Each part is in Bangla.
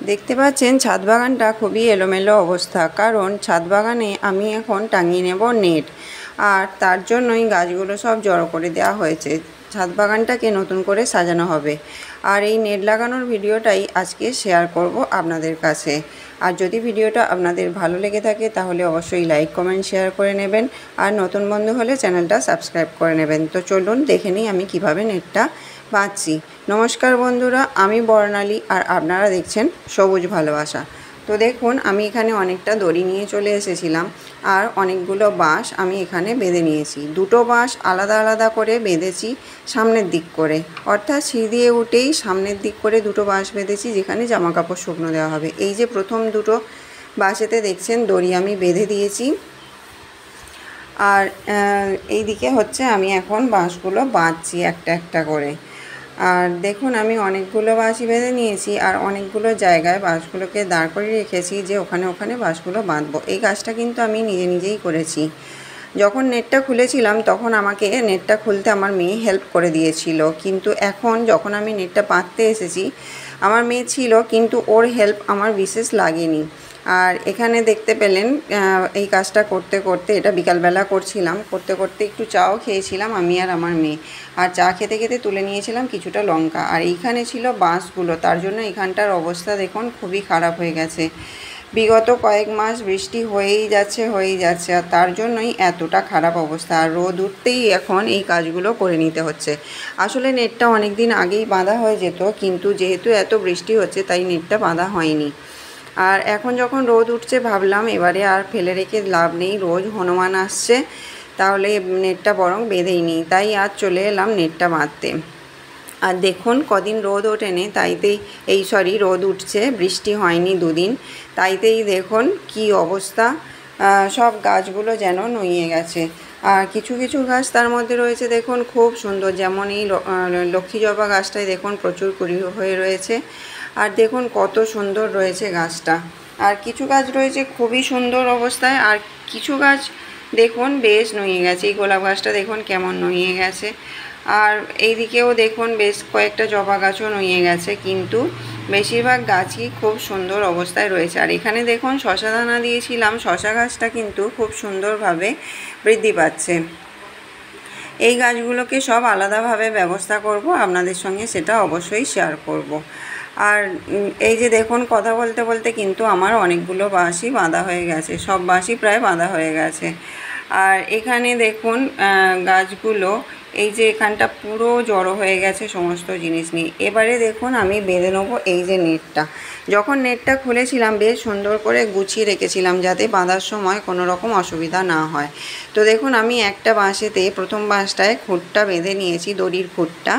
দেখতে পাচ্ছেন ছাদ বাগানটা খুবই এলোমেলো অবস্থা, কারণ ছাদ বাগানে আমি এখন টাঙিয়ে নেব নেট, আর তার জন্যই গাছগুলো সব জড়ো করে দেওয়া হয়েছে। ছাদ বাগানটাকে নতুন করে সাজানো হবে, আর এই নেট লাগানোর ভিডিওটাই আজকে শেয়ার করব আপনাদের কাছে। আর যদি ভিডিওটা আপনাদের ভালো লেগে থাকে তাহলে অবশ্যই লাইক কমেন্ট শেয়ার করে নেবেন, আর নতুন বন্ধু হলে চ্যানেলটা সাবস্ক্রাইব করে নেবেন। তো চলুন দেখে নিই আমি কিভাবে নেটটা বাঁধছি। নমস্কার বন্ধুরা, আমি বর্ণালী আর আপনারা দেখছেন সবুজ ভালোবাসা। তো দেখুন, আমি এখানে অনেকটা দড়ি নিয়ে চলে এসেছিলাম, আর অনেকগুলো বাঁশ আমি এখানে বেঁধে নিয়েছি। দুটো বাঁশ আলাদা আলাদা করে বেঁধেছি সামনের দিক করে, অর্থাৎ সিঁড়ি দিয়ে উঠেই সামনের দিক করে দুটো বাঁশ বেঁধেছি যেখানে জামা কাপড় শুকনো দেওয়া হবে। এই যে প্রথম দুটো বাঁশেতে দেখছেন দড়ি আমি বেঁধে দিয়েছি, আর এই দিকে হচ্ছে আমি এখন বাঁশগুলো বাঁধছি একটা একটা করে। আর দেখুন, আমি অনেকগুলো বাঁশই বেঁধে নিয়েছি, আর অনেকগুলো জায়গায় বাঁশগুলোকে দাঁড় করে রেখেছি যে ওখানে ওখানে বাঁশগুলো বাঁধবো। এই কাজটা কিন্তু আমি নিজেই করেছি। যখন নেটটা খুলেছিলাম তখন আমাকে নেটটা খুলতে আমার মেয়ে হেল্প করে দিয়েছিল, কিন্তু এখন যখন আমি নেটটা বাঁধতে এসেছি আমার মেয়ে ছিল, কিন্তু ওর হেল্প আমার বিশেষ লাগেনি। আর এখানে দেখতে পেলেন এই কাজটা করতে করতে, এটা বিকালবেলা করছিলাম, করতে করতে একটু চাও খেয়েছিলাম আমি আর আমার মেয়ে, আর চা খেতে খেতে তুলে নিয়েছিলাম কিছুটা লঙ্কা। আর এইখানে ছিল বাঁশগুলো, তার জন্য এখানটার অবস্থা দেখুন খুবই খারাপ হয়ে গেছে। বিগত কয়েক মাস বৃষ্টি হয়েই যাচ্ছে, আর তার জন্যই এতটা খারাপ অবস্থা। আর রোদ উঠতেই এখন এই কাজগুলো করে নিতে হচ্ছে। আসলে নেটটা অনেক দিন আগেই বাঁধা হয়ে যেত, কিন্তু যেহেতু এত বৃষ্টি হচ্ছে তাই নেটটা বাঁধা হয়নি। আর এখন যখন রোদ উঠছে ভাবলাম এবারে আর ফেলে রেখে লাভ নেই, রোজ হনুমান আসছে, তাহলে নেটটা বরং বেঁধেই নিই। তাই আজ চলে এলাম নেটটা বাঁধতে। আর দেখুন কদিন রোদ ওঠেনি, তাইতেই রোদ উঠছে, বৃষ্টি হয়নি দুদিন, তাইতেই দেখুন কি অবস্থা, সব গাছগুলো যেন নুয়ে গেছে। আর কিছু কিছু গাছ তার মধ্যে রয়েছে দেখুন খুব সুন্দর, যেমন এই লক্ষ্মী জবা গাছটায় দেখুন প্রচুর কুড়ি হয়ে রয়েছে, আর দেখুন কত সুন্দর রয়েছে গাছটা। আর কিছু গাছ রয়েছে খুবই সুন্দর অবস্থায়, আর কিছু গাছ দেখুন বেশ নুয়ে গেছে। এই গোলাপ গাছটা দেখুন কেমন নুয়ে গেছে, আর এই দিকেও দেখুন বেশ কয়েকটা জবা গাছও নুয়ে গেছে, কিন্তু বেশিরভাগ গাছই খুব সুন্দর অবস্থায় রয়েছে। আর এখানে দেখুন শশা দানা দিয়েছিলাম, শশা গাছটা কিন্তু খুব সুন্দরভাবে বৃদ্ধি পাচ্ছে। এই গাছগুলোকে সব আলাদাভাবে ব্যবস্থা করব, আপনাদের সঙ্গে সেটা অবশ্যই শেয়ার করব। আর এই যে দেখুন কথা বলতে বলতে কিন্তু আমার অনেকগুলো বাঁশই বাঁধা হয়ে গেছে, সব বাঁশই প্রায় বাঁধা হয়ে গেছে। আর এখানে দেখুন গাছগুলো, এই যে এখানটা পুরো জড়ো হয়ে গেছে সমস্ত জিনিস নিয়ে। এবারে দেখুন আমি বেঁধে নেবো এই যে নেটটা। যখন নেটটা খুলেছিলাম বেশ সুন্দর করে গুছিয়ে রেখেছিলাম যাতে বাঁধার সময় কোনো রকম অসুবিধা না হয়। তো দেখুন আমি একটা বাঁশেতে প্রথম বাঁশটায় খুঁটটা বেঁধে নিয়েছি, দড়ির খুঁটটা,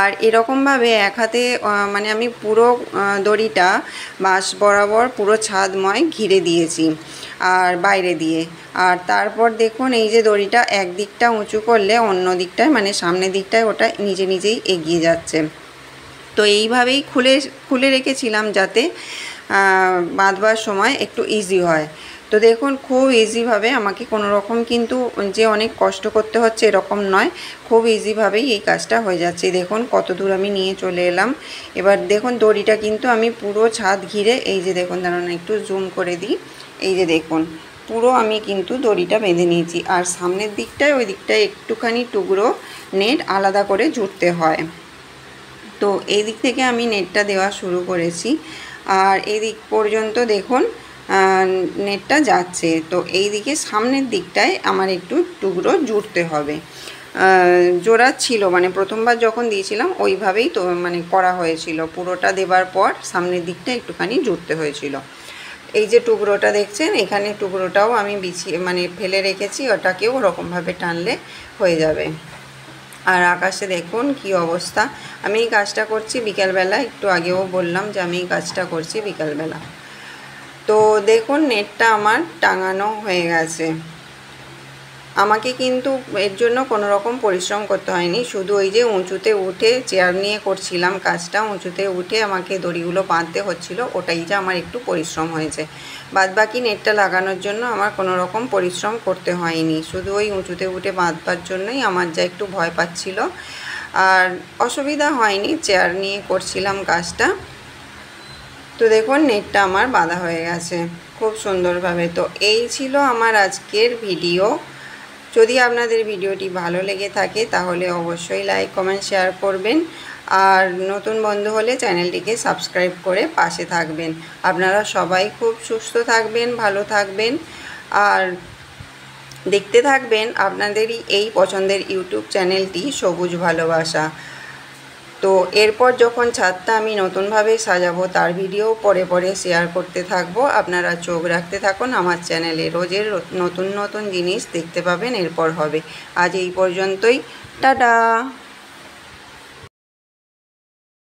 আর এরকমভাবে এক হাতে মানে আমি পুরো দড়িটা বাঁশ বরাবর পুরো ছাদময় ঘিরে দিয়েছি আর বাইরে দিয়ে। আর তারপর দেখুন এই যে দড়িটা এক দিকটা উঁচু করলে অন্য দিকটায় মানে সামনের দিকটায় ওটা নিজেই এগিয়ে যাচ্ছে। তো এইভাবেই খুলে রেখেছিলাম যাতে বাঁধবার সময় একটু ইজি হয়। তো দেখুন খুব ইজিভাবে আমাকে কোনো রকম কিন্তু যে অনেক কষ্ট করতে হচ্ছে এরকম নয়, খুব ইজিভাবেই এই কাজটা হয়ে যাচ্ছে। দেখুন কত দূর আমি নিয়ে চলে এলাম। এবার দেখুন দড়িটা কিন্তু আমি পুরো ছাদ ঘিরে, এই যে দেখুন দাঁড়ান একটু জুম করে দিই, এই যে দেখুন পুরো আমি কিন্তু দড়িটা বেঁধে নিয়েছি। আর সামনের দিকটায় ওই দিকটায় একটুখানি টুকরো নেট আলাদা করে জুড়তে হয়। তো এই দিক থেকে আমি নেটটা দেওয়া শুরু করেছি, আর এই দিক পর্যন্ত দেখুন নেটটা যাচ্ছে। তো এই দিকে সামনের দিকটায় আমার একটু টুকরো জুড়তে হবে, জোড়া ছিল মানে প্রথমবার যখন দিয়েছিলাম ওইভাবেই তো মানে করা হয়েছিল। পুরোটা দেবার পর সামনের দিকটা একটুখানি জুড়তে হয়েছিল। এই যে টুকরোটা দেখছেন এখানে টুকরোটাও আমি বিছিয়ে মানে ফেলে রেখেছি, ওটাকেও ওরকমভাবে টানলে হয়ে যাবে। আর আকাশে দেখুন কি অবস্থা। আমি এই কাজটা করছি বিকালবেলা, একটু আগেও বললাম যে আমি এই কাজটা করছি বিকালবেলা। তো দেখুন নেটটা আমার টাঙানো হয়ে গেছে। আমাকে কিন্তু এর জন্য কোনো রকম পরিশ্রম করতে হয়নি, শুধু ওই যে উঁচুতে উঠে চেয়ার নিয়ে করছিলাম কাজটা, উঁচুতে উঠে আমাকে দড়িগুলো বাঁধতে হচ্ছিল, ওটাই যে আমার একটু পরিশ্রম হয়েছে। বাদবাকি নেটটা লাগানোর জন্য আমার কোনো রকম পরিশ্রম করতে হয়নি, শুধু ওই উঁচুতে উঠে বাঁধবার জন্যই আমার যা একটু ভয় পাচ্ছিল। আর অসুবিধা হয়নি, চেয়ার নিয়ে করছিলাম কাজটা। তো দেখুন নেটটা আমার বাঁধা হয়ে গেছে খুব সুন্দরভাবে। তো এই ছিল আমার আজকের ভিডিও। যদি আপনাদের ভিডিওটি ভালো লেগে থাকে তাহলে অবশ্যই লাইক কমেন্ট শেয়ার করবেন, আর নতুন বন্ধু হলে চ্যানেলটিকে সাবস্ক্রাইব করে পাশে থাকবেন। আপনারা সবাই খুব সুস্থ থাকবেন, ভালো থাকবেন, আর দেখতে থাকবেন আপনাদেরই এই পছন্দের ইউটিউব চ্যানেলটি সবুজ ভালোবাসা। তো এরপর যখন ছাদটা আমি নতুনভাবে সাজাবো তার ভিডিও পরে পরে শেয়ার করতে থাকবো। আপনারা চোখ রাখতে থাকুন আমার চ্যানেলে, রোজের নতুন নতুন জিনিস দেখতে পাবেন এরপর হবে। আজ এই পর্যন্তই, টাটা।